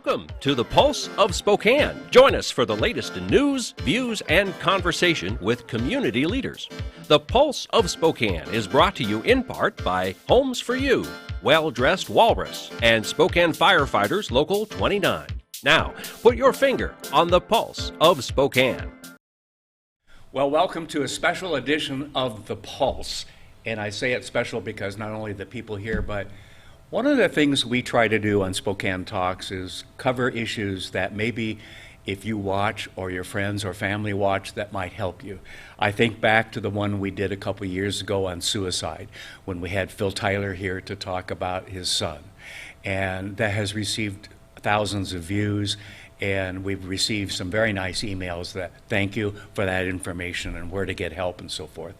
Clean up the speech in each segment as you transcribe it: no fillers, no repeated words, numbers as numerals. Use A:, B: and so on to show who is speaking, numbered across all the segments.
A: Welcome to the Pulse of Spokane. Join us for the latest in news, views, and conversation with community leaders. The Pulse of Spokane is brought to you in part by Homes for You, Well Dressed Walrus, and Spokane Firefighters Local 29. Now, put your finger on the Pulse of Spokane.
B: Well, welcome to a special edition of The Pulse. And I say it's special because not only the people here, but one of the things we try to do on Spokane Talks is cover issues that maybe if you watch or your friends or family watch, that might help you. I think back to the one we did a couple years ago on suicide when we had Phil Tyler here to talk about his son. And that has received thousands of views, and we've received some very nice emails that thank you for that information and where to get help and so forth.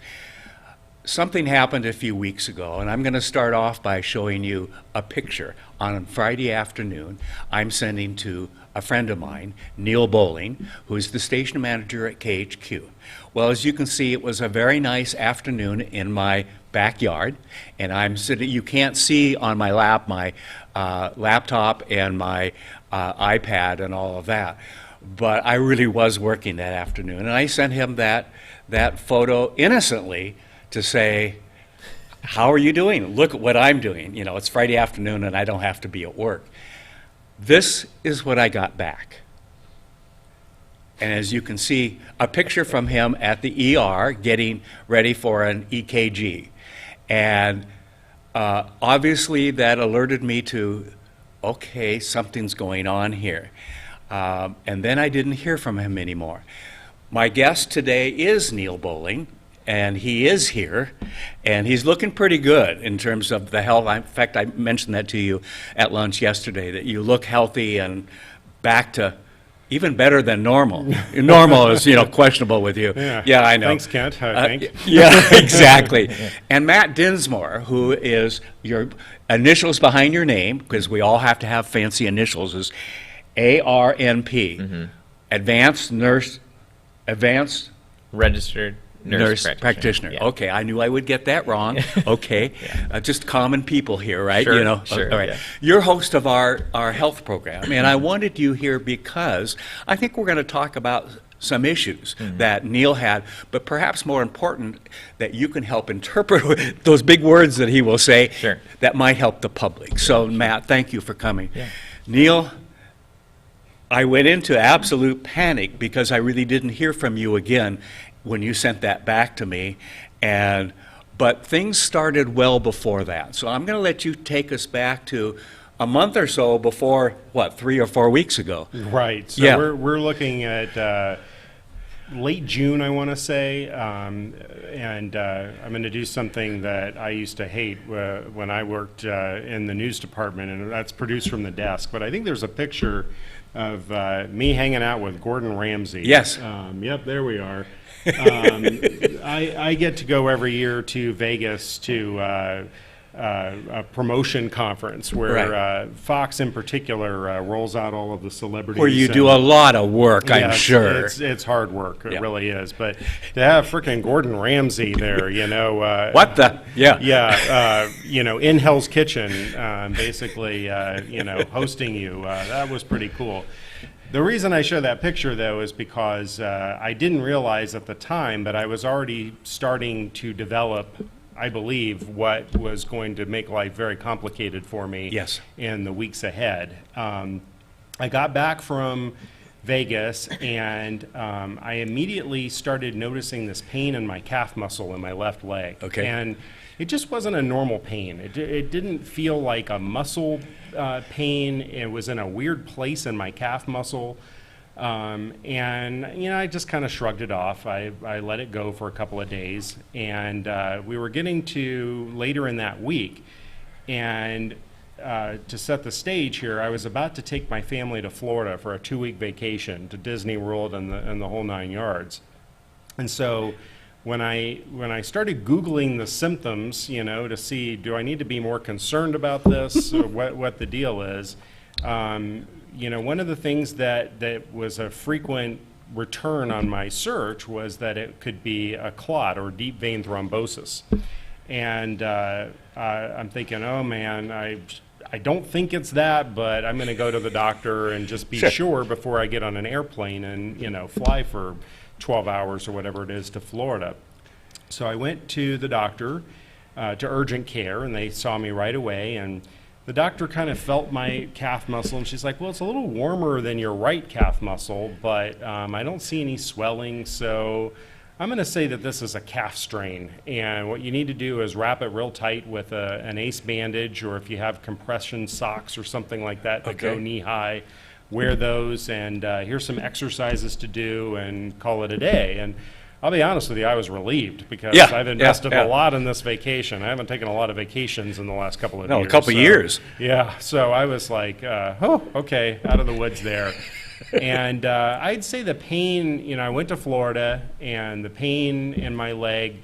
B: Something happened a few weeks ago, and I'm going to start off by showing you a picture. On Friday afternoon, I'm sending to a friend of mine, Neil Boling, who's the station manager at KHQ. Well, as you can see, it was a very nice afternoon in my backyard, and I'm sitting, you can't see on my lap my laptop and my iPad and all of that, but I really was working that afternoon, and I sent him that photo innocently to say, how are you doing? Look at what I'm doing. You know, it's Friday afternoon and I don't have to be at work. This is what I got back. And as you can see, a picture from him at the ER getting ready for an EKG. And obviously that alerted me to, okay, something's going on here. And then I didn't hear from him anymore. My guest today is Neil Boling. And he is here, and he's looking pretty good in terms of the health. In fact, I mentioned that to you at lunch yesterday, that you look healthy and back to even better than normal. Normal is, questionable with you. Yeah, I know.
C: Thanks, Kent, I think.
B: Yeah, exactly. And Matt Dinsmore, who is your initials behind your name, because we all have to have fancy initials, is ARNP, Advanced
D: Registered Nurse practitioner.
B: Yeah. Okay, I knew I would get that wrong. Okay, just common people here, right?
D: Sure,
B: Sure. All right. Yeah. You're host of our health program, and I wanted you here because I think we're going to talk about some issues that Neil had, but perhaps more important, that you can help interpret those big words that he will say that might help the public. So, Matt, thank you for coming. Yeah. Neil, I went into absolute panic because I really didn't hear from you again when you sent that back to me, but things started well before that. So I'm going to let you take us back to a month or so before, 3 or 4 weeks ago?
C: Right. So we're looking at late June, I want to say, and I'm going to do something that I used to hate when I worked in the news department, and that's produced from the desk. But I think there's a picture of me hanging out with Gordon Ramsay.
B: Yes.
C: Yep, there we are. I get to go every year to Vegas to a promotion conference where Fox in particular rolls out all of the celebrities.
B: Where you do a lot of work, I'm sure.
C: It's hard work, it really is. But to have frickin' Gordon Ramsay there,
B: what the?
C: In Hell's Kitchen, basically, hosting you, that was pretty cool. The reason I show that picture, though, is because I didn't realize at the time, but I was already starting to develop, I believe, what was going to make life very complicated for me in the weeks ahead. I got back from Vegas, and I immediately started noticing this pain in my calf muscle in my left leg.
B: Okay.
C: And it just wasn't a normal pain. It didn't feel like a muscle pain. It was in a weird place in my calf muscle. And I just kind of shrugged it off. I let it go for a couple of days. And we were getting to later in that week. And to set the stage here, I was about to take my family to Florida for a 2-week vacation to Disney World and the whole 9 yards. And so when I started Googling the symptoms, to see, do I need to be more concerned about this, or what the deal is, one of the things that was a frequent return on my search was that it could be a clot or deep vein thrombosis. And I'm thinking, oh man, I don't think it's that, but I'm going to go to the doctor and just be sure before I get on an airplane and, fly for 12 hours or whatever it is to Florida. So I went to the doctor, to urgent care, and they saw me right away. And the doctor kind of felt my calf muscle, and she's like, well, it's a little warmer than your right calf muscle, but I don't see any swelling, so I'm going to say that this is a calf strain. And what you need to do is wrap it real tight with an ACE bandage, or if you have compression socks or something like that that go knee-high, wear those, and here's some exercises to do, and call it a day. And I'll be honest with you, I was relieved because I've invested a lot in this vacation. I haven't taken a lot of vacations in the last couple of years.
B: No, a couple years.
C: Yeah, so I was like, okay, out of the woods there. And I'd say the pain, I went to Florida, and the pain in my leg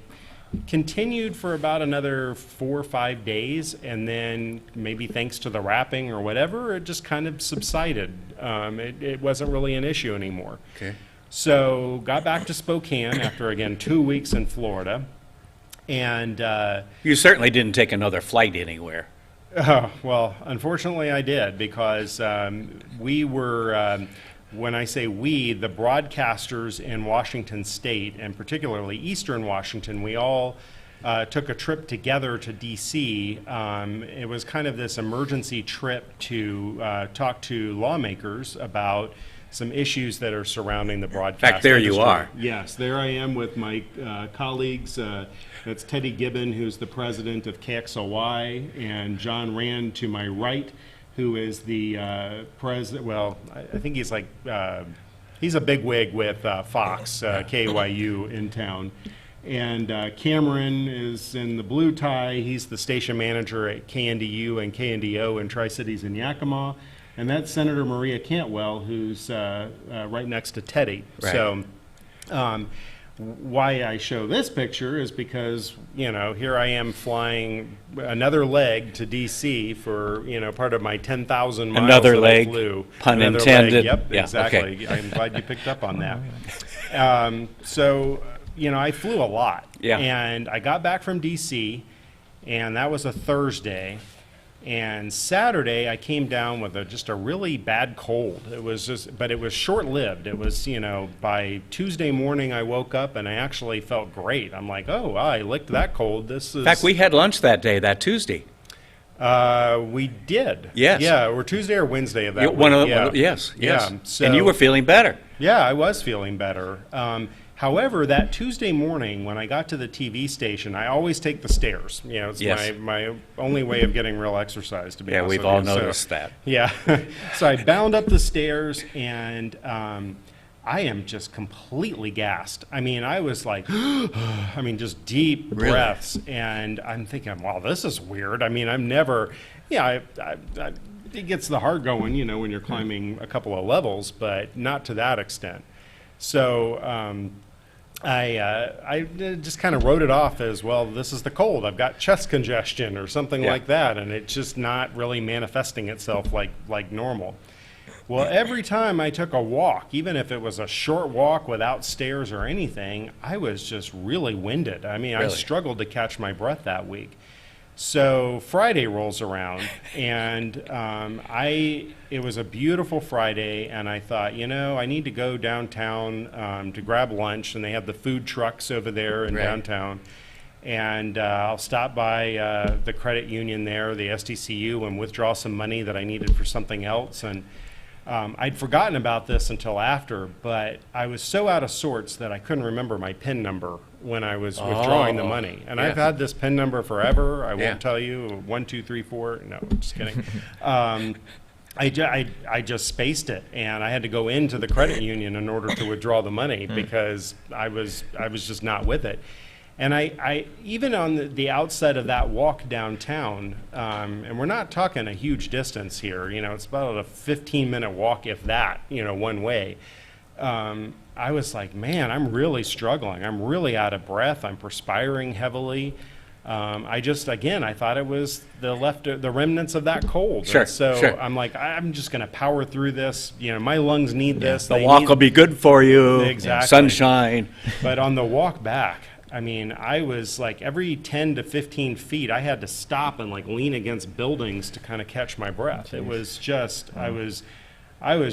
C: continued for about another 4 or 5 days, and then maybe thanks to the wrapping or whatever, it just kind of subsided. It wasn't really an issue anymore.
B: Okay.
C: So got back to Spokane after, again, 2 weeks in Florida. And
B: you certainly didn't take another flight anywhere.
C: Well, unfortunately I did, because we were, when I say we, the broadcasters in Washington State, and particularly Eastern Washington, we all took a trip together to D.C. It was kind of this emergency trip to talk to lawmakers about some issues that are surrounding the broadcast
B: In fact, there
C: industry.
B: you are.
C: Yes, there I am with my colleagues. That's Teddy Gibbon, who's the president of KXLY, and John Rand to my right, who is the president. Well, I think he's like, he's a bigwig with Fox, KYU in town. And Cameron is in the blue tie. He's the station manager at KNDU and KNDO in Tri-Cities in Yakima. And that's Senator Maria Cantwell, who's right next to Teddy.
B: Right.
C: So why I show this picture is because, here I am flying another leg to D.C. for, part of my 10,000 miles
B: Another
C: that
B: leg,
C: I flew.
B: pun
C: Another
B: intended.
C: Leg. Yep,
B: Yeah,
C: exactly.
B: okay.
C: I'm glad you picked up on that. So, I flew a lot.
B: Yeah.
C: And I got back from D.C., and that was a Thursday. And Saturday, I came down with just a really bad cold. But it was short-lived. It was, by Tuesday morning, I woke up and I actually felt great. I'm like, oh, wow, I licked that cold.
B: In fact, we had lunch that day, that Tuesday.
C: We did.
B: Yes.
C: Yeah, or Tuesday or Wednesday of that week.
B: Yes.
C: Yeah. So,
B: and you were feeling better.
C: Yeah, I was feeling better. However, that Tuesday morning when I got to the TV station, I always take the stairs. It's my only way of getting real exercise, to be honest with you.
B: Yeah, we've all noticed that.
C: Yeah. So I bound up the stairs, and I am just completely gassed. I mean, I was like, just deep breaths. And I'm thinking, wow, this is weird. I mean, I'm never, it gets the heart going, when you're climbing a couple of levels, but not to that extent. So I just kind of wrote it off as, well, this is the cold. I've got chest congestion or something like that, and it's just not really manifesting itself like normal. Well, every time I took a walk, even if it was a short walk without stairs or anything, I was just really winded. I mean, I struggled to catch my breath that week. So Friday rolls around, and it was a beautiful Friday, and I thought, I need to go downtown to grab lunch, and they have the food trucks over there in downtown, and I'll stop by the credit union there, the SDCU, and withdraw some money that I needed for something else. And I'd forgotten about this until after, but I was so out of sorts that I couldn't remember my PIN number when I was withdrawing the money. And I've had this PIN number forever. I won't tell you 1, 2, 3, 4. No, just kidding. I just spaced it, and I had to go into the credit union in order to withdraw the money because I was just not with it. And I even on the outset of that walk downtown, and we're not talking a huge distance here, it's about a 15-minute walk, if that, one way. I was like, man, I'm really struggling. I'm really out of breath. I'm perspiring heavily. I thought it was the remnants of that cold.
B: Sure,
C: so I'm like, I'm just going to power through this. My lungs need this.
B: The walk will be good for you.
C: Exactly.
B: Sunshine.
C: But on the walk back, I mean, I was like every 10 to 15 feet, I had to stop and like lean against buildings to kind of catch my breath. It was just, I was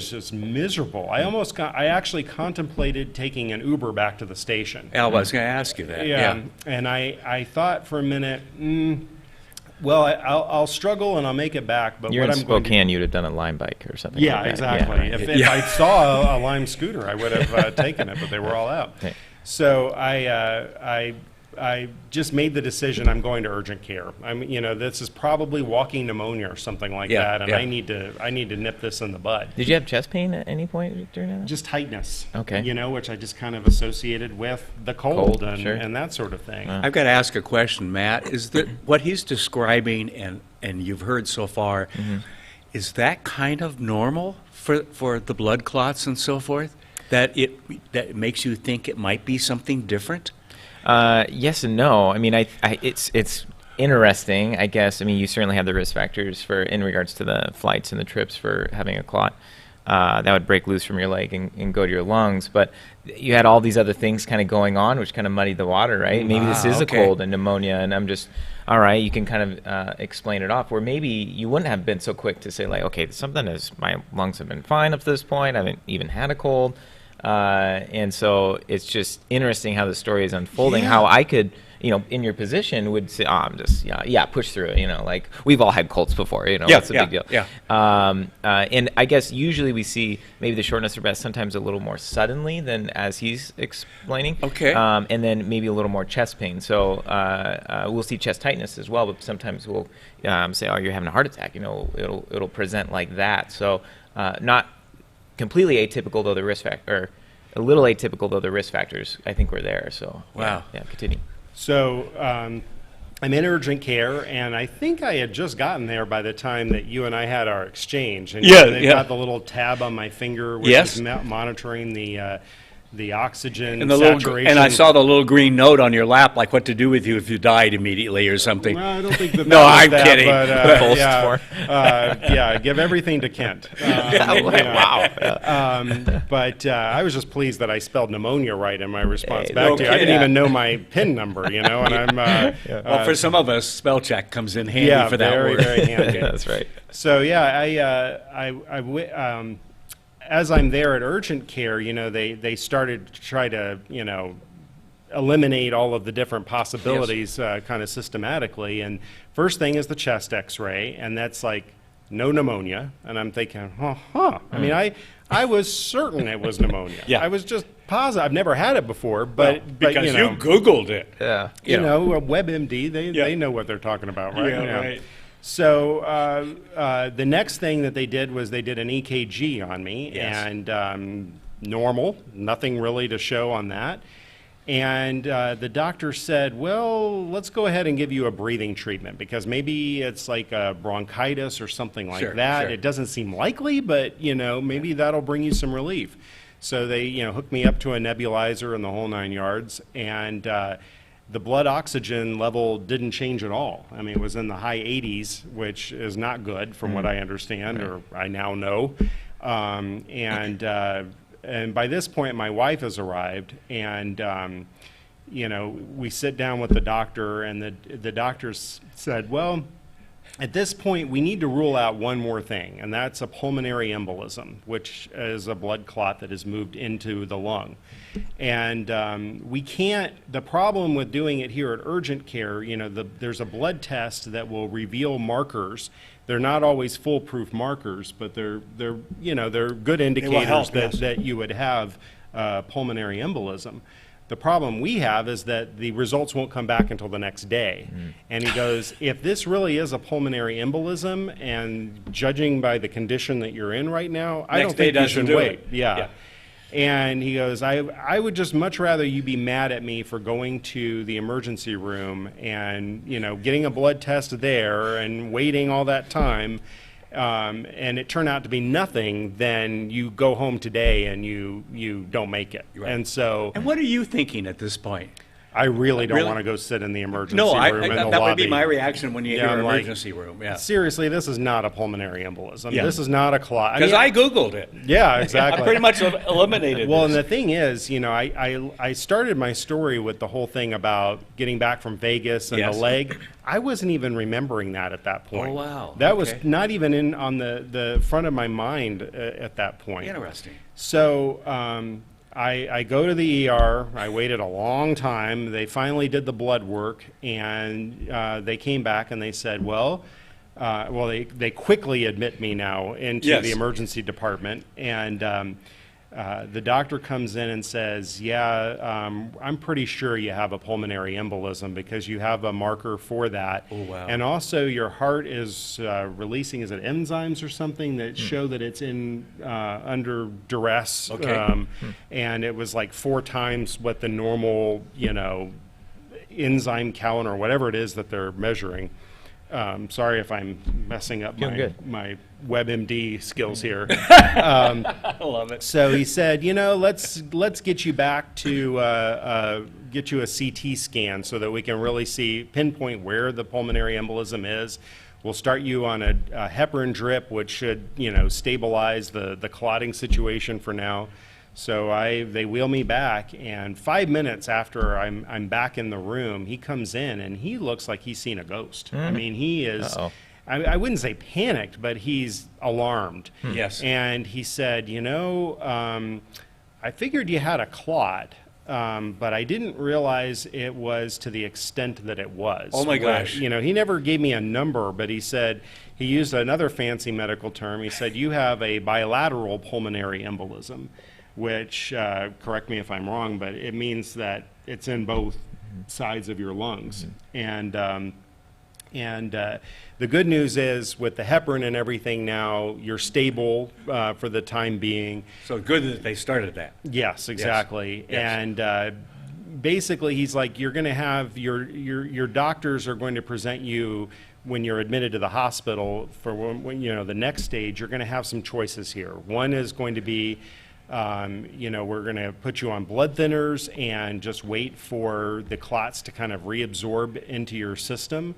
C: just miserable. I actually contemplated taking an Uber back to the station.
B: I was going to ask you that.
C: Yeah. And I thought for a minute, well, I'll struggle and I'll make it back. But
D: You're
C: what
D: in
C: I'm going
D: Spokane, you'd have done a Lime bike or something.
C: Yeah,
D: like that.
C: exactly.
D: Yeah, right.
C: If I saw a Lime scooter, I would have taken it, but they were all out.
D: Okay.
C: So I just made the decision I'm going to urgent care. This is probably walking pneumonia or something like that, and I need to nip this in the bud.
D: Did you have chest pain at any point during that?
C: Just tightness.
D: Okay.
C: Which I just kind of associated with the cold and that sort of thing.
B: I've got to ask a question, Matt. Is that what he's describing and you've heard so far, is that kind of normal for the blood clots and so forth? That it makes you think it might be something different?
D: Yes and no. I mean, it's interesting, I guess. I mean, you certainly have the risk factors in regards to the flights and the trips for having a clot that would break loose from your leg and go to your lungs. But you had all these other things kind of going on, which kind of muddied the water, right? Maybe this is a cold and pneumonia, and I'm just, all right, you can kind of explain it off. Where maybe you wouldn't have been so quick to say, like, okay, my lungs have been fine up to this point. I haven't even had a cold. And so it's just interesting how the story is unfolding, how I could, in your position would say, I'm just, push through it, like we've all had colds before, what's the big deal?
B: Yeah.
D: And I guess usually we see maybe the shortness of breath sometimes a little more suddenly than as he's explaining.
B: Okay.
D: And then maybe a little more chest pain. So, we'll see chest tightness as well, but sometimes we'll, say, oh, you're having a heart attack, it'll present like that. So, not completely atypical, though the risk factor, or a little atypical, though the risk factors I think were there. So
B: wow,
D: yeah, continue.
C: So I'm in urgent care, and I think I had just gotten there by the time that you and I had our exchange. And they've got the little tab on my finger, which is monitoring the oxygen
B: and
C: saturation.
B: And I saw the little green note on your lap, like what to do with you if you died immediately or something.
C: Well, I don't think that.
B: No, I'm
C: that,
B: kidding.
C: But, give everything to Kent.
D: Wow.
C: But I was just pleased that I spelled pneumonia right in my response
D: Hey,
C: back to you. I didn't
B: yeah.
C: even know my PIN number, and I'm.
B: Well, for some of us, spell check comes in handy for that
C: very,
B: word.
C: very handy.
D: That's right.
C: So as I'm there at urgent care, they started to try to, eliminate all of the different possibilities kind of systematically. And first thing is the chest X-ray, and that's like no pneumonia. And I'm thinking, I mean, I was certain it was pneumonia.
B: Yeah.
C: I was just positive. I've never had it before, but
B: Because you Googled it.
D: Yeah.
C: WebMD, they know what they're talking about, right?
B: Yeah, right.
C: So the next thing that they did was they did an EKG on me,
B: Yes.
C: and normal, nothing really to show on that. And the doctor said, well, let's go ahead and give you a breathing treatment because maybe it's like a bronchitis or something like that.
B: Sure.
C: It doesn't seem likely, but, maybe that'll bring you some relief. So they, hooked me up to a nebulizer and the whole 9 yards, and the blood oxygen level didn't change at all. I mean, it was in the high 80s, which is not good from what I understand, or I now know. And by this point, my wife has arrived, and we sit down with the doctor, and the doctor said, well, at this point, we need to rule out one more thing, and that's a pulmonary embolism, which is a blood clot that has moved into the lung. And we can't, the problem with doing it here at urgent care, there's a blood test that will reveal markers. They're not always foolproof markers, but they're good indicators that you would have pulmonary embolism. The problem we have is that the results won't come back until the next day. And he goes, if this really is a pulmonary embolism, and judging by the condition that you're in right now, I don't think you should wait. Yeah. And he goes, I would just much rather you be mad at me for going to the emergency room and, getting a blood test there and waiting all that time, and it turned out to be nothing, then you go home today and you don't make it.
B: Right.
C: And so...
B: And what are you thinking at this point?
C: I really don't
B: Really?
C: want to go sit in the emergency
B: No,
C: room in the
B: that would
C: lobby.
B: be my reaction when you hear
C: I'm like,
B: emergency room. Yeah,
C: Seriously, this is not a pulmonary embolism.
B: Yeah.
C: This is not a clot.
B: because I Googled it.
C: Yeah, exactly.
B: I pretty much eliminated.
C: Well, and
B: this.
C: the thing is, I started my story with the whole thing about getting back from Vegas and
B: Yes.
C: the leg. I wasn't even remembering that at that point.
B: Oh, wow.
C: That was
B: Okay.
C: not even on the front of my mind at that point.
B: Interesting.
C: So I go to the ER. I waited a long time. They finally did the blood work, and they came back and they said, they quickly admit me now into
B: Yes.
C: the emergency department, and the doctor comes in and says, I'm pretty sure you have a pulmonary embolism because you have a marker for that.
B: Oh, wow.
C: And also your heart is releasing, is it enzymes or something that show that it's in under duress.
B: Okay.
C: And it was like 4 times what the normal, enzyme count or whatever it is that they're measuring. Sorry if I'm messing up
D: Doing good.
C: my WebMD skills here.
B: I love it.
C: So he said, let's get you back to get you a CT scan so that we can really pinpoint where the pulmonary embolism is. We'll start you on a heparin drip, which should stabilize the clotting situation for now. So they wheel me back, and 5 minutes after I'm back in the room, he comes in and he looks like he's seen a ghost. I mean, he is.
D: Uh-oh.
C: I wouldn't say panicked, but he's alarmed.
B: Yes.
C: And he said, I figured you had a clot, but I didn't realize it was to the extent that it was.
B: Oh, my gosh.
C: He never gave me a number, but he said, he used another fancy medical term. He said, you have a bilateral pulmonary embolism, which, correct me if I'm wrong, but it means that it's in both sides of your lungs. And the good news is with the heparin and everything now, you're stable for the time being.
B: So good that they started that.
C: Yes, exactly.
B: Yes.
C: And basically, he's like, you're going to have your doctors are going to present you when you're admitted to the hospital for when the next stage. You're going to have some choices here. One is going to be we're going to put you on blood thinners and just wait for the clots to kind of reabsorb into your system.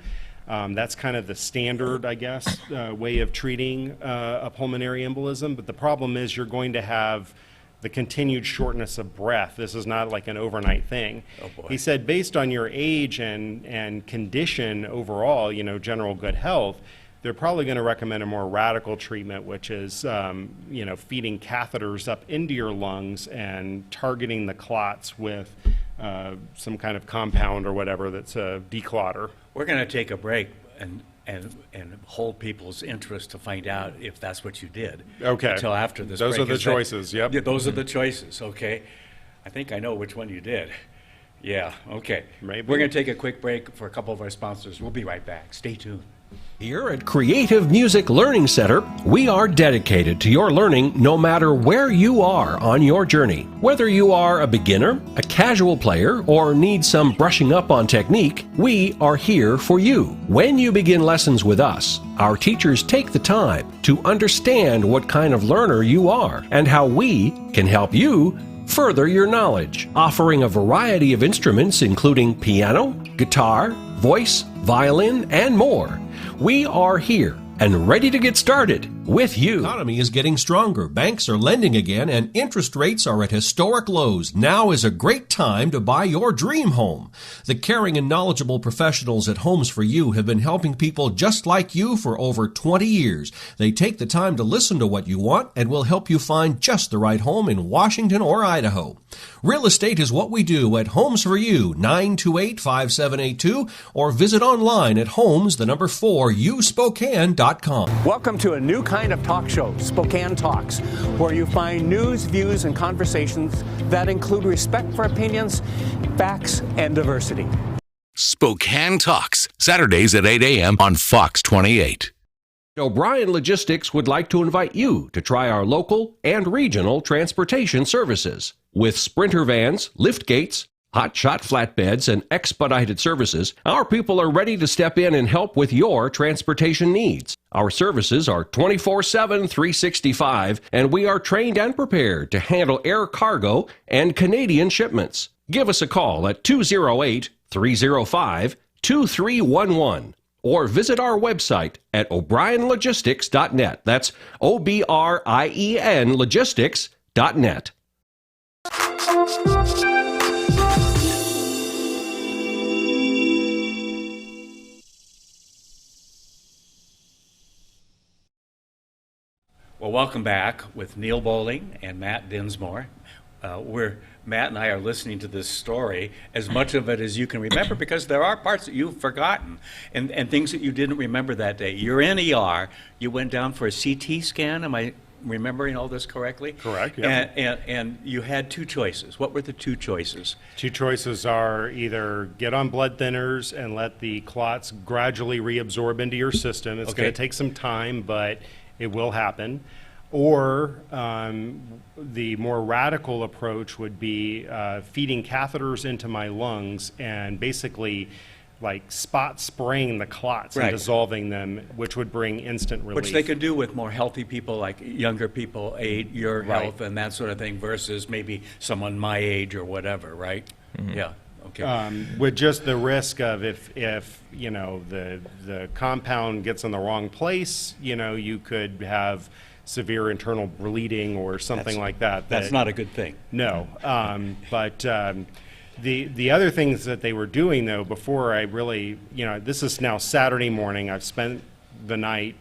C: That's kind of the standard, I guess, way of treating a pulmonary embolism. But the problem is you're going to have the continued shortness of breath. This is not like an overnight thing.
B: Oh, boy.
C: He said, based on your age and condition overall, general good health, they're probably going to recommend a more radical treatment, which is, feeding catheters up into your lungs and targeting the clots with some kind of compound or whatever that's a declotter.
B: We're going to take a break and hold people's interest to find out if that's what you did.
C: Okay.
B: Until after this
C: Those
B: break.
C: are the
B: Is that-
C: choices, yep.
B: Yeah, those are the choices, okay. I think I know which one you did. Yeah, okay.
C: Maybe.
B: We're going to take a quick break for a couple of our sponsors. We'll be right back. Stay tuned.
A: Here at Creative Music Learning Center, we are dedicated to your learning no matter where you are on your journey. Whether you are a beginner, a casual player, or need some brushing up on technique, we are here for you. When you begin lessons with us, our teachers take the time to understand what kind of learner you are and how we can help you further your knowledge, offering a variety of instruments including piano, guitar, voice, violin, and more. We are here and ready to get started with you. The economy is getting stronger. Banks are lending again, and interest rates are at historic lows. Now is a great time to buy your dream home. The caring and knowledgeable professionals at Homes for You have been helping people just like you for over 20 years. They take the time to listen to what you want and will help you find just the right home in Washington or Idaho. Real estate is what we do at Homes for You, 928-5782, or visit online at homes4uspokane.com.
B: Welcome to a new kind of talk show, Spokane Talks, where you find news, views, and conversations that include respect for opinions, facts, and diversity.
E: Spokane Talks, Saturdays at 8 a.m. on Fox 28.
A: O'Brien Logistics would like to invite you to try our local and regional transportation services. With Sprinter vans, lift gates, hot shot flatbeds, and expedited services, our people are ready to step in and help with your transportation needs. Our services are 24/7, 365, and we are trained and prepared to handle air cargo and Canadian shipments. Give us a call at 208-305-2311 or visit our website at o'brienlogistics.net. That's OBRIEN logistics.net.
B: Well, welcome back with Neil Boling and Matt Dinsmore. Matt and I are listening to this story, as much of it as you can remember, because there are parts that you've forgotten and things that you didn't remember that day. You're in ER. You went down for a CT scan. Am I remembering all this correctly?
C: Correct, yeah.
B: And you had two choices. What were the two choices?
C: Two choices are either get on blood thinners and let the clots gradually reabsorb into your system. It's
B: Okay.
C: going to take some time, but it will happen. Or the more radical approach would be feeding catheters into my lungs and basically like spot spraying the clots
B: Right.
C: and dissolving them, which would bring instant relief.
B: Which they could do with more healthy people, like younger people, your
C: Right.
B: health and that sort of thing, versus maybe someone my age or whatever, right? Yeah, okay.
C: With just the risk of if you know the compound gets in the wrong place, you know, you could have severe internal bleeding or something like that.
B: That's not a good thing.
C: No, but the other things that they were doing though, before I really, you know, this is now Saturday morning. I've spent the night,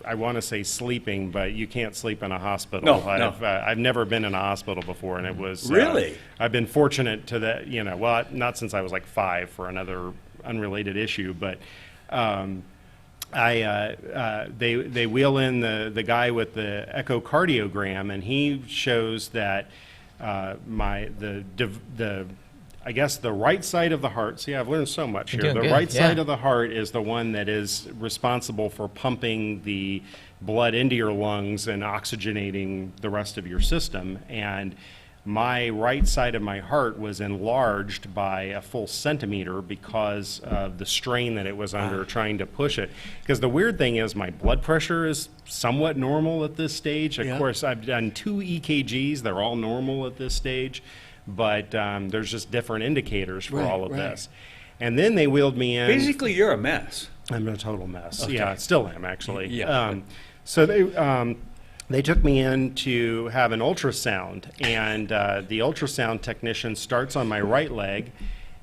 C: I want to say sleeping, but you can't sleep in a hospital.
B: No.
C: I've never been in a hospital before, and it was
B: Really?
C: I've been fortunate to that, you know, well, not since I was like 5 for another unrelated issue, but they wheel in the guy with the echocardiogram, and he shows that I guess the right side of the heart. See, I've learned so much here.
D: You're
C: The
D: doing good,
C: right side
D: yeah.
C: of the heart is the one that is responsible for pumping the blood into your lungs and oxygenating the rest of your system. And my right side of my heart was enlarged by a full centimeter because of the strain that it was under trying to push it. Because the weird thing is my blood pressure is somewhat normal at this stage. Of
B: Yeah.
C: course, I've done 2 EKGs. They're all normal at this stage. But there's just different indicators for
B: Right,
C: all of
B: right.
C: this. And then they wheeled me in.
B: Basically, you're a mess.
C: I'm a total mess.
B: Okay.
C: Yeah, still am actually.
B: Yeah.
C: So they took me in to have an ultrasound, and the ultrasound technician starts on my right leg,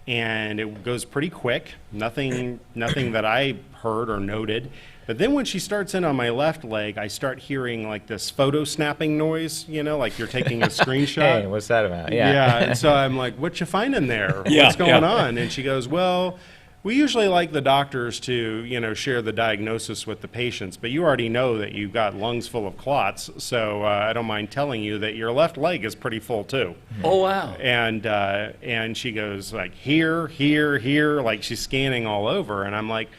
C: and it goes pretty quick. Nothing that I heard or noted. But then when she starts in on my left leg, I start hearing like this photo snapping noise, you know, like you're taking a screenshot.
D: Hey, what's that about? Yeah.
C: Yeah, and so I'm like, what you finding there?
B: Yeah,
C: What's going
B: yeah.
C: on? And she goes, well, we usually like the doctors to, you know, share the diagnosis with the patients, but you already know that you've got lungs full of clots, so I don't mind telling you that your left leg is pretty full too.
B: Oh, wow.
C: And she goes like, here, like she's scanning all over, and I'm like,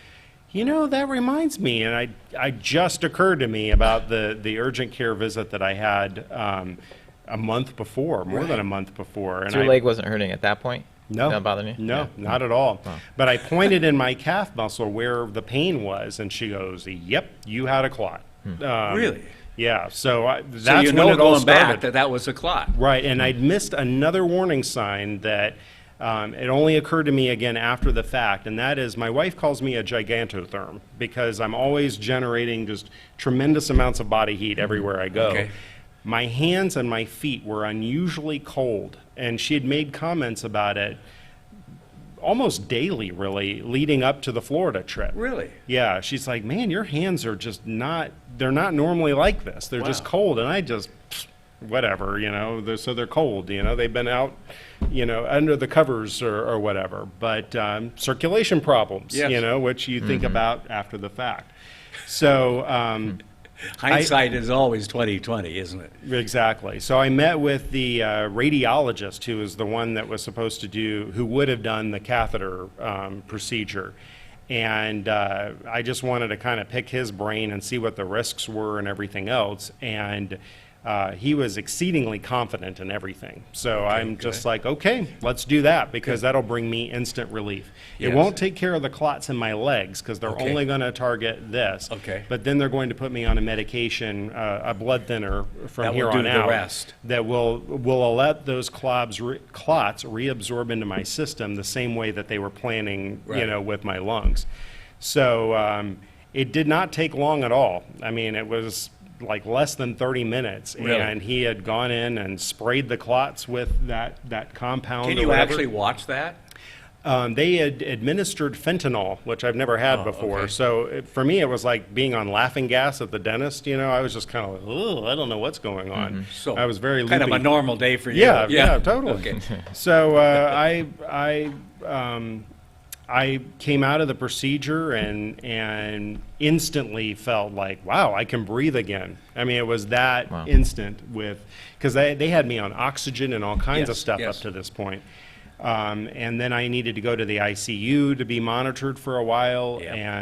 C: you know, that reminds me, and I just occurred to me about the urgent care visit that I had a month before, more than a month before. And
D: So your leg wasn't hurting at that point?
C: No.
D: Not bothering you?
C: No,
D: Yeah.
C: not at all. But I pointed in my calf muscle where the pain was, and she goes, yep, you had a clot.
B: Really?
C: Yeah, so that's
B: So you
C: when
B: know
C: it all
B: going back
C: started.
B: that was a clot.
C: Right, and I'd missed another warning sign that it only occurred to me again after the fact, and that is my wife calls me a gigantotherm because I'm always generating just tremendous amounts of body heat everywhere I go.
B: Okay.
C: My hands and my feet were unusually cold, and she had made comments about it almost daily, really, leading up to the Florida trip.
B: Really?
C: Yeah, she's like, man, your hands are just not, they're not normally like this. They're just
B: Wow.
C: cold. And I just, whatever, you know, so they're cold, you know, they've been out, you know, under the covers or whatever. But circulation problems,
B: Yes.
C: you know, which you think about after the fact. So,
B: Hindsight is always 20/20, isn't it?
C: exactly. So I met with the radiologist who was the one that was supposed to do, who would have done the catheter procedure. And I just wanted to kind of pick his brain and see what the risks were and everything else. And he was exceedingly confident in everything. So I'm
B: good.
C: just like, okay, let's do that, because that'll bring me instant relief. It
B: Yes.
C: won't take care of the clots in my legs, because they're only going to target this.
B: Okay.
C: But then they're going to put me on a medication, a blood thinner from
B: That will
C: here
B: do
C: on
B: the
C: out.
B: rest.
C: That will let those clots reabsorb into my system the same way that they were planning,
B: Right.
C: with my lungs. So it did not take long at all. I mean, it was like less than 30 minutes,
B: Really?
C: and he had gone in and sprayed the clots with that compound.
B: Can
C: or
B: you
C: whatever.
B: actually watch that?
C: They had administered fentanyl, which I've never had before.
B: okay.
C: So for me, it was like being on laughing gas at the dentist. I was just kind of like, oh, I don't know what's going on.
B: So
C: I was very
B: kind
C: loopy.
B: of a normal day for you.
C: Yeah, totally.
B: Okay.
C: So I came out of the procedure and instantly felt like, wow, I can breathe again. I mean, it was that instant because they had me on oxygen and all kinds of
B: Yes,
C: stuff
B: yes.
C: up to this point. And then I needed to go to the ICU to be monitored for a while,
B: Yeah.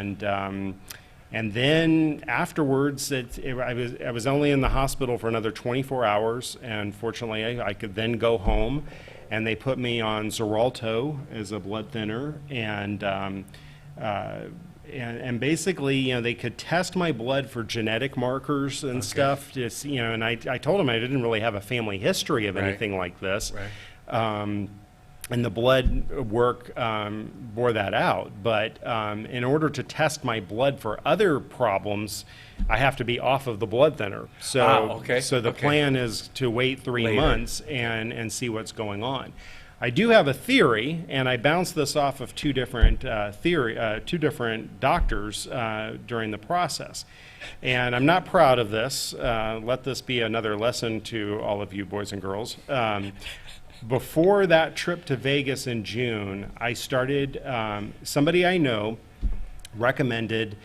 C: and then afterwards, I was only in the hospital for another 24 hours, and fortunately, I could then go home, and they put me on Xarelto as a blood thinner, and basically, they could test my blood for genetic markers and stuff. Just, and I told them I didn't really have a family history of
B: Right.
C: anything like this.
B: Right.
C: And the blood work bore that out. But in order to test my blood for other problems, I have to be off of the blood thinner. So, so the plan is to wait 3
B: Later.
C: months and see what's going on. I do have a theory, and I bounced this off of two different doctors during the process. And I'm not proud of this. Let this be another lesson to all of you boys and girls. Before that trip to Vegas in June, I started, somebody I know recommended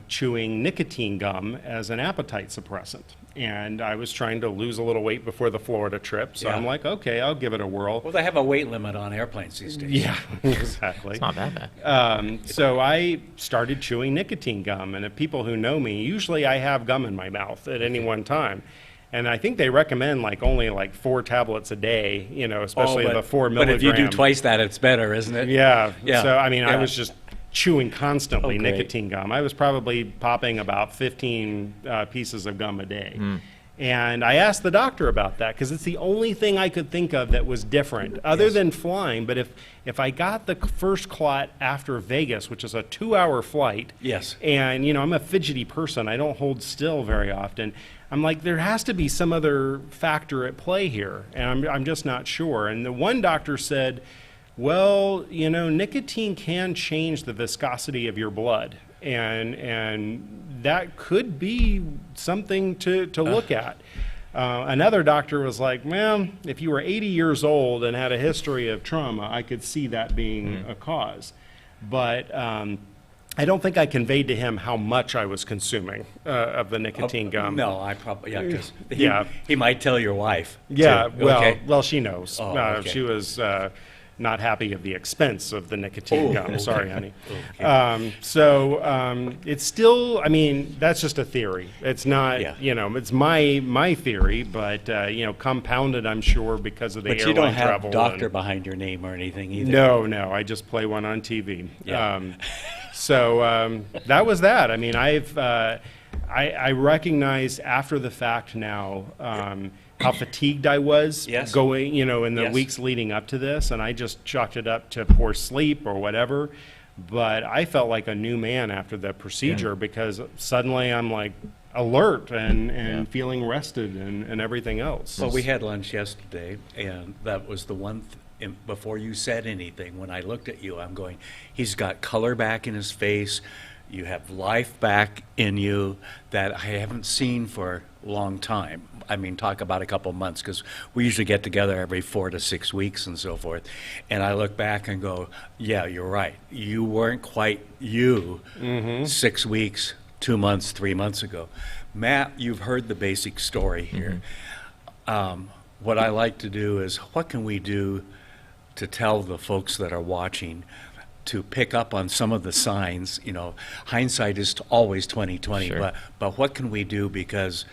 C: chewing nicotine gum as an appetite suppressant. And I was trying to lose a little weight before the Florida trip, so
B: Yeah.
C: I'm like, okay, I'll give it a whirl.
B: Well, they have a weight limit on airplanes these days.
C: Yeah, exactly.
D: It's not that bad.
C: So I started chewing nicotine gum, and if people who know me, usually I have gum in my mouth at any one time. And I think they recommend only 4 tablets a day, especially the 4 milligram.
B: But if you do twice that, it's better, isn't it?
C: Yeah.
B: Yeah.
C: So, I mean, I
B: Yeah.
C: was just chewing constantly
B: Okay.
C: nicotine gum. I was probably popping about 15 pieces of gum a day. And I asked the doctor about that because it's the only thing I could think of that was different other than flying. But if I got the first clot after Vegas, which is a 2-hour flight,
B: Yes.
C: and I'm a fidgety person, I don't hold still very often. I'm like, there has to be some other factor at play here, and I'm just not sure. And the one doctor said, well, nicotine can change the viscosity of your blood, and that could be something to look at. Another doctor was like, well, if you were 80 years old and had a history of trauma, I could see that being a cause. But I don't think I conveyed to him how much I was consuming of the nicotine gum.
B: No, I probably, because
C: Yeah.
B: he might tell your wife.
C: Yeah,
B: too. Okay.
C: well, she knows.
B: Oh, okay.
C: She was not happy of the expense of the nicotine
B: Oh,
C: gum.
B: okay.
C: Sorry, honey.
B: Okay.
C: It's still, I mean, that's just a theory. It's not,
B: Yeah.
C: it's my theory, but, compounded, I'm sure, because of the
B: But
C: airline
B: you don't have
C: travel.
B: doctor
C: and-
B: behind your name or anything either.
C: No, I just play one on TV.
B: Yeah.
C: That was that. I mean, I recognized after the fact now how fatigued I was
B: Yes.
C: going, in the
B: Yes.
C: weeks leading up to this, and I just chalked it up to poor sleep or whatever. But I felt like a new man after the procedure because suddenly I'm like alert and feeling rested and everything else.
B: Well, we had lunch yesterday, and that was the one before you said anything, when I looked at you, I'm going, he's got color back in his face. You have life back in you that I haven't seen for a long time. I mean, talk about a couple months, because we usually get together every 4 to 6 weeks and so forth. And I look back and go, yeah, you're right. You weren't quite you 6 weeks, 2 months, 3 months ago. Matt, you've heard the basic story here. What I like to do is, what can we do to tell the folks that are watching to pick up on some of the signs? Hindsight is always 20/20,
D: Sure.
B: but what can we do? Because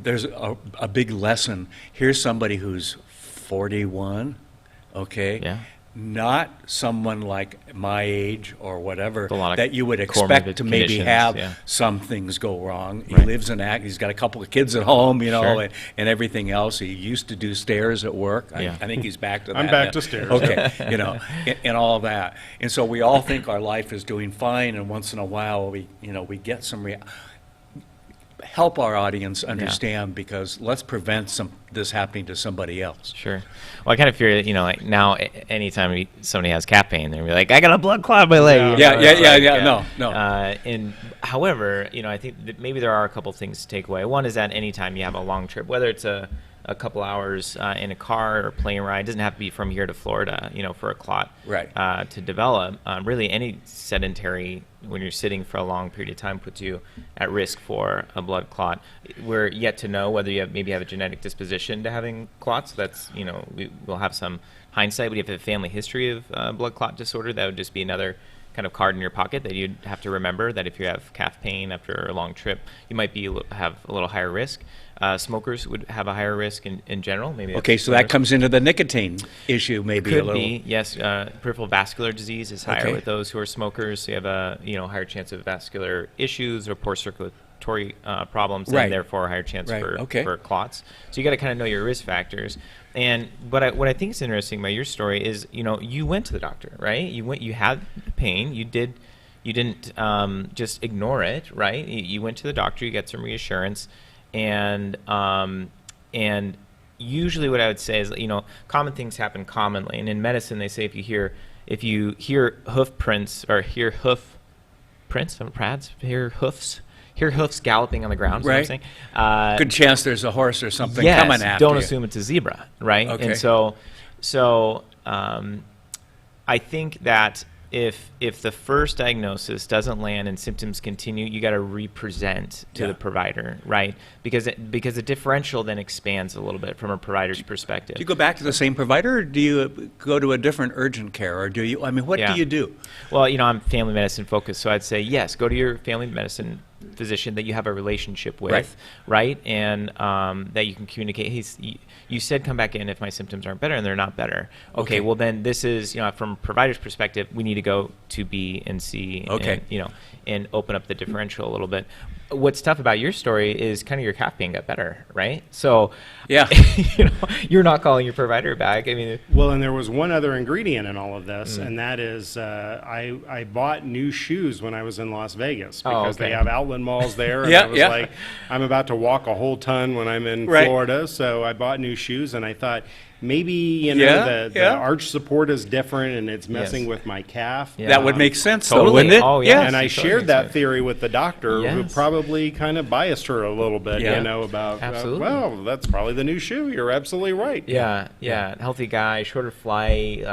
B: there's a big lesson. Here's somebody who's 41, okay?
D: Yeah.
B: Not someone like my age or whatever
D: A lot of
B: that you would
D: comorbid
B: expect to maybe
D: conditions,
B: have
D: yeah.
B: some things go wrong. He
D: Right.
B: lives in he's got a couple of kids at home, you know,
D: Sure.
B: and everything else. He used to do stairs at work.
D: Yeah.
B: I think he's back to that.
C: I'm back
B: now.
C: to stairs.
B: Okay, you know, and all that. And so we all think our life is doing fine, and once in a while we get some help our audience understand, because let's prevent this happening to somebody else.
D: Sure. Well, I kind of fear that, like now, anytime somebody has calf pain, they're like, I got a blood clot in my leg.
B: Yeah,
D: It's
B: no.
D: And however, I think that maybe there are a couple things to take away. One is that anytime you have a long trip, whether it's a couple hours in a car or plane ride, it doesn't have to be from here to Florida, for a clot
B: Right.
D: to develop. Really, any sedentary, when you're sitting for a long period of time, puts you at risk for a blood clot. We're yet to know whether you maybe have a genetic disposition to having clots. That's, we'll have some hindsight. But if you have a family history of blood clot disorder, that would just be another kind of card in your pocket that you'd have to remember, that if you have calf pain after a long trip, you might have a little higher risk. Smokers would have a higher risk in general. Maybe.
B: Okay, so that comes into the nicotine issue, maybe
D: could
B: a little.
D: be, yes. Peripheral vascular disease is higher
B: Okay.
D: with those who are smokers. So you have a higher chance of vascular issues or poor circulatory problems,
B: Right.
D: and therefore a higher chance
B: Right, okay.
D: for clots. So you got to kind of know your risk factors. And what I think is interesting about your story is, you went to the doctor, right? You had pain. You didn't just ignore it, right? You went to the doctor. You got some reassurance. And usually what I would say is, common things happen commonly. And in medicine, they say if you hear hoof prints or hear hoof prints, hear hoofs galloping on the ground, is what I'm
B: Right.
D: saying.
B: Good chance there's a horse or something
D: Yes,
B: coming after
D: don't
B: you.
D: assume it's a zebra, right?
B: Okay.
D: And so I think that if the first diagnosis doesn't land and symptoms continue, you got to represent to
B: Yeah.
D: the provider, right? Because the differential then expands a little bit from a provider's perspective.
B: Do you go back to the same provider, or do you go to a different urgent care, or do you? I mean, what
D: Yeah.
B: do you do?
D: Well, I'm family medicine focused, so I'd say yes, go to your family medicine physician that you have a relationship with, right? And that you can communicate. Hey, you said come back in if my symptoms aren't better, and they're not better. Okay. Well then this is, from a provider's perspective, we need to go to B and C,
B: Okay.
D: and open up the differential a little bit. What's tough about your story is kind of your calf pain got better, right? So,
B: Yeah.
D: you're not calling your provider back. I mean,
C: Well, and there was one other ingredient in all of this, and that is I bought new shoes when I was in Las Vegas because
D: okay.
C: they have outlet malls there. And
B: Yeah,
C: I was
B: yeah.
C: like, I'm about to walk a whole ton when I'm in
B: Right.
C: Florida, so I bought new shoes, and I thought maybe
B: Yeah,
C: the arch support is different and it's messing
D: Yes.
C: with my calf.
D: Yeah.
B: That would make sense, though,
D: Totally.
B: wouldn't it?
D: Oh, yeah.
C: And I
D: Totally
C: shared
D: makes
C: that
D: sense.
C: theory with the doctor, who
D: Yes.
C: probably kind of biased her a little bit,
B: Yeah.
C: about,
D: Absolutely.
C: well, that's probably the new shoe. You're absolutely right.
D: Yeah. Healthy guy, shorter flight,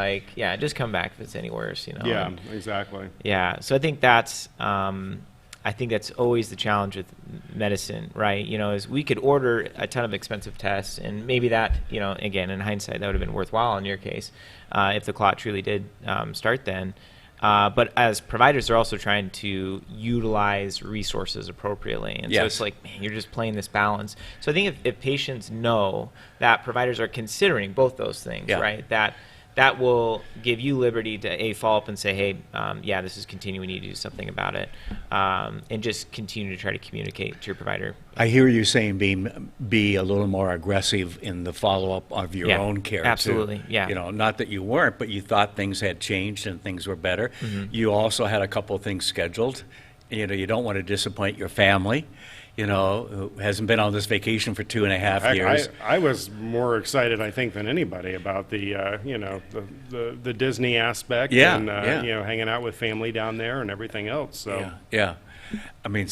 D: just come back if it's any worse,
C: Yeah,
D: and-
C: exactly.
D: Yeah, so I think that's always the challenge with medicine, right? Is we could order a ton of expensive tests, and maybe that, again, in hindsight, that would have been worthwhile in your case, if the clot truly did start then. But as providers, they're also trying to utilize resources appropriately. And so
B: Yes.
D: it's like, man, you're just playing this balance. So I think if patients know that providers are considering both those things,
B: Yeah.
D: right, that will give you liberty to follow up and say, hey, this is continuing. We need to do something about it, and just continue to try to communicate to your provider.
B: I hear you saying be a little more aggressive in the follow-up of your
D: Yeah,
B: own care,
D: absolutely,
B: too.
D: yeah.
B: Not that you weren't, but you thought things had changed and things were better. You also had a couple of things scheduled. You don't want to disappoint your family, who hasn't been on this vacation for 2.5 years.
C: I was more excited, I think, than anybody about the the Disney aspect,
B: Yeah,
C: and
B: yeah.
C: hanging out with family down there and everything else. So
B: Yeah. I mean,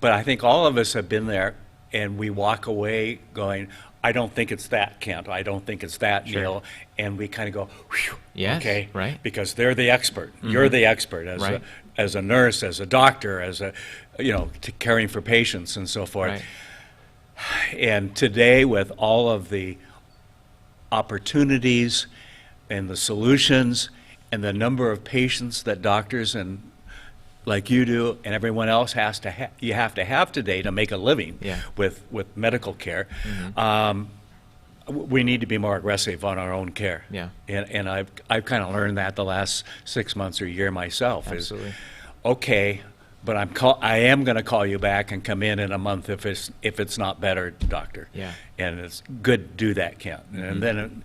B: but I think all of us have been there, and we walk away going, I don't think it's that, Kent. I don't think it's that, Neil. And we kind of go, whew,
D: Yes,
B: okay,
D: right.
B: because they're the expert. You're the expert
D: Right.
B: as a nurse, as a doctor, as caring for patients and so forth.
D: Right.
B: And today, with all of the opportunities and the solutions and the number of patients that doctors and like you do and everyone else has to you have to have today to make a living
D: Yeah.
B: with medical care. We need to be more aggressive on our own care.
D: Yeah.
B: And I've kind of learned that the last 6 months or year myself.
D: Absolutely.
B: Is okay, but I am going to call you back and come in a month if it's not better, doctor.
D: Yeah.
B: And it's good to do that, Kent. And then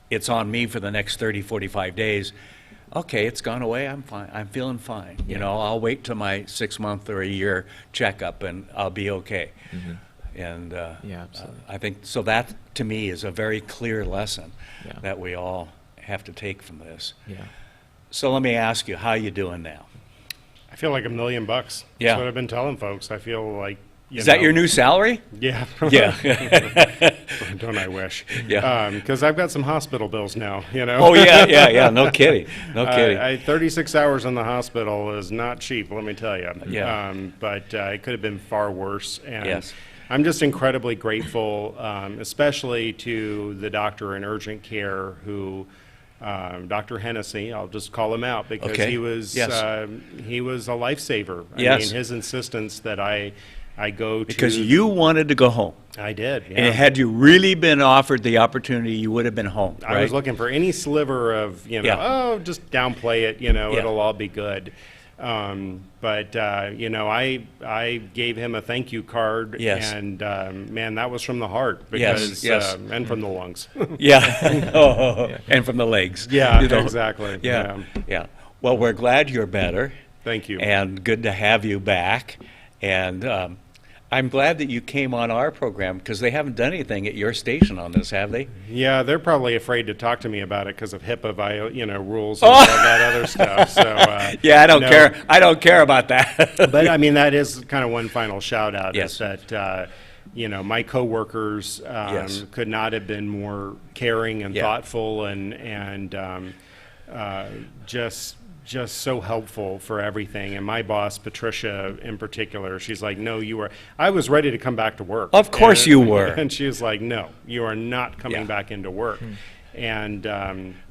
B: it's on me for the next 30, 45 days. Okay, it's gone away. I'm fine. I'm feeling fine. You know, I'll wait till my 6 month or a year checkup, and I'll be okay. And
D: Yeah, absolutely.
B: I think so. That to me is a very clear lesson
D: Yeah.
B: that we all have to take from this.
D: Yeah.
B: So let me ask you, how you doing now?
C: I feel like $1 million. That's
B: Yeah.
C: what I've been telling folks. I feel like,
B: Is that your new salary?
C: Yeah.
B: Yeah.
C: Don't I wish?
B: Yeah.
C: Because I've got some hospital bills now, you know.
B: Oh yeah. No kidding. No kidding.
C: 36 hours in the hospital is not cheap, let me tell you.
B: Yeah.
C: But it could have been far worse. And
B: Yes.
C: I'm just incredibly grateful, especially to the doctor in urgent care who, Dr. Hennessy, I'll just call him out because
B: Okay.
C: he was
B: Yes.
C: he was a lifesaver. I
B: Yes.
C: mean, his insistence that I go to
B: Because you wanted to go home.
C: I did. Yeah.
B: And had you really been offered the opportunity, you would have been home, right?
C: I was looking for any sliver of,
B: Yeah.
C: oh, just downplay it,
B: Yeah.
C: it'll all be good. But I gave him a thank you card,
B: Yes.
C: and man, that was from the heart
B: Yes,
C: because,
B: yes.
C: and from the lungs.
B: Yeah. Oh, and from the legs.
C: Yeah,
B: You know?
C: exactly.
B: Yeah. Yeah. Well, we're glad you're better.
C: Thank you.
B: And good to have you back. And I'm glad that you came on our program because they haven't done anything at your station on this, have they?
C: Yeah, they're probably afraid to talk to me about it because of HIPAA, rules and all that other stuff. So
B: Yeah, I don't
C: no.
B: care. I don't care about that.
C: But I mean, that is kind of one final shout out.
B: Yes.
C: Is that my coworkers
B: Yes.
C: could not have been more caring and
B: Yeah.
C: thoughtful and just so helpful for everything. And my boss, Patricia, in particular, she's like, "No, you are." I was ready to come back to work.
B: Of course
C: And-
B: you were.
C: And she was like, "No, you are not coming
B: Yeah.
C: back into work." And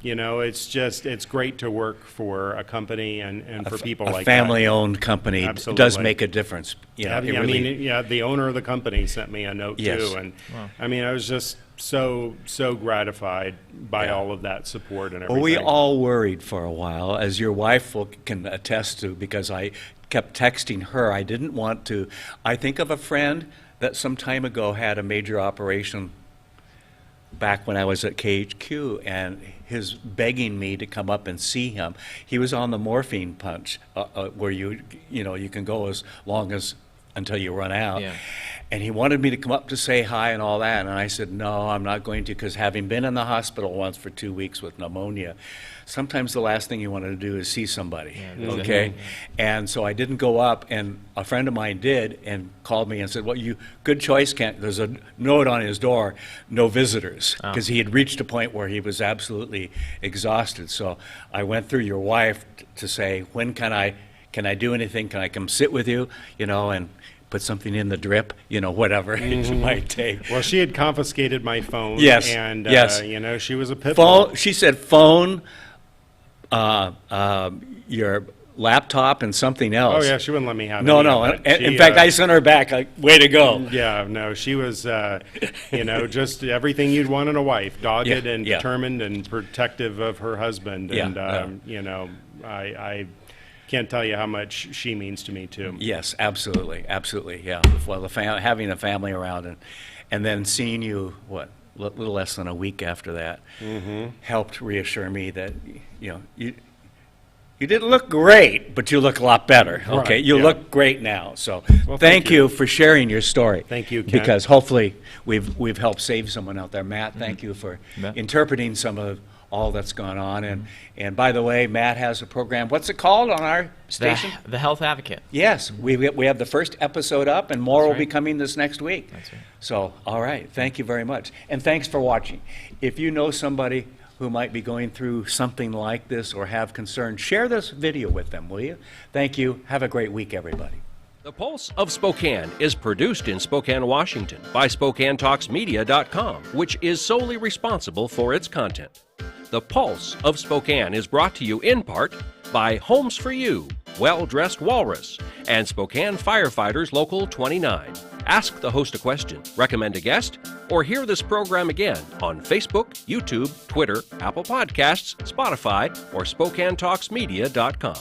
C: it's great to work for a company and for people
B: A
C: like
B: family-owned company does
C: Absolutely.
B: make a difference. You know,
C: that.
B: it
C: I
B: really-
C: mean, the owner of the company sent me a note
B: Yes.
C: too, and I mean, I was just so gratified by
B: Yeah.
C: all of that support and everything.
B: Well, we all worried for a while, as your wife can attest to, because I kept texting her. I didn't want to. I think of a friend that some time ago had a major operation back when I was at KHQ, and his begging me to come up and see him. He was on the morphine punch, where you can go as long as until you run out.
D: Yeah.
B: And he wanted me to come up to say hi and all that, and I said, no, I'm not going to, because having been in the hospital once for 2 weeks with pneumonia, sometimes the last thing you want to do is see somebody, okay? And so I didn't go up, and a friend of mine did, and called me and said, well, good choice, Kent. There's a note on his door, no visitors, because he had reached a point where he was absolutely exhausted. So I went through your wife to say, when can I do anything? Can I come sit with you, and put something in the drip, whatever it might take.
C: Well, she had confiscated my phone.
B: Yes,
C: And
B: yes.
C: She was a pit bull.
B: Phone. She said phone, your laptop, and something
C: Oh
B: else.
C: yeah, she wouldn't let me have
B: No,
C: any
B: no.
C: of it.
B: In
C: She,
B: fact, I sent her back. Like, way to go.
C: Yeah, no, she was, just everything you'd want in a wife, dogged
B: Yeah,
C: and
B: yeah.
C: determined and protective of her husband.
B: Yeah,
C: And, I can't tell you how much she means to me, too.
B: Yes, absolutely, absolutely. Yeah. Well, having a family around, and then seeing you, a little less than a week after that, helped reassure me that you didn't look great, but you look a lot better. Okay,
C: Right,
B: you
C: yeah.
B: look great now. So
C: Well,
B: thank you for sharing your story.
C: Thank you, Ken.
B: Because hopefully we've helped save someone out there. Matt, thank you for
D: Matt.
B: interpreting some of all that's gone on. And by the way, Matt has a program. What's it called on our station?
D: The Health Advocate.
B: Yes, we have the first episode up, and more will be
D: right.
B: coming this next week.
D: That's right.
B: So, all right, thank you very much. And thanks for watching. If you know somebody who might be going through something like this or have concerns, share this video with them, will you? Thank you. Have a great week, everybody.
A: The Pulse of Spokane is produced in Spokane, Washington by SpokaneTalksMedia.com, which is solely responsible for its content. The Pulse of Spokane is brought to you in part by Homes for You, Well-Dressed Walrus, and Spokane Firefighters Local 29. Ask the host a question, recommend a guest, or hear this program again on Facebook, YouTube, Twitter, Apple Podcasts, Spotify, or SpokaneTalksMedia.com.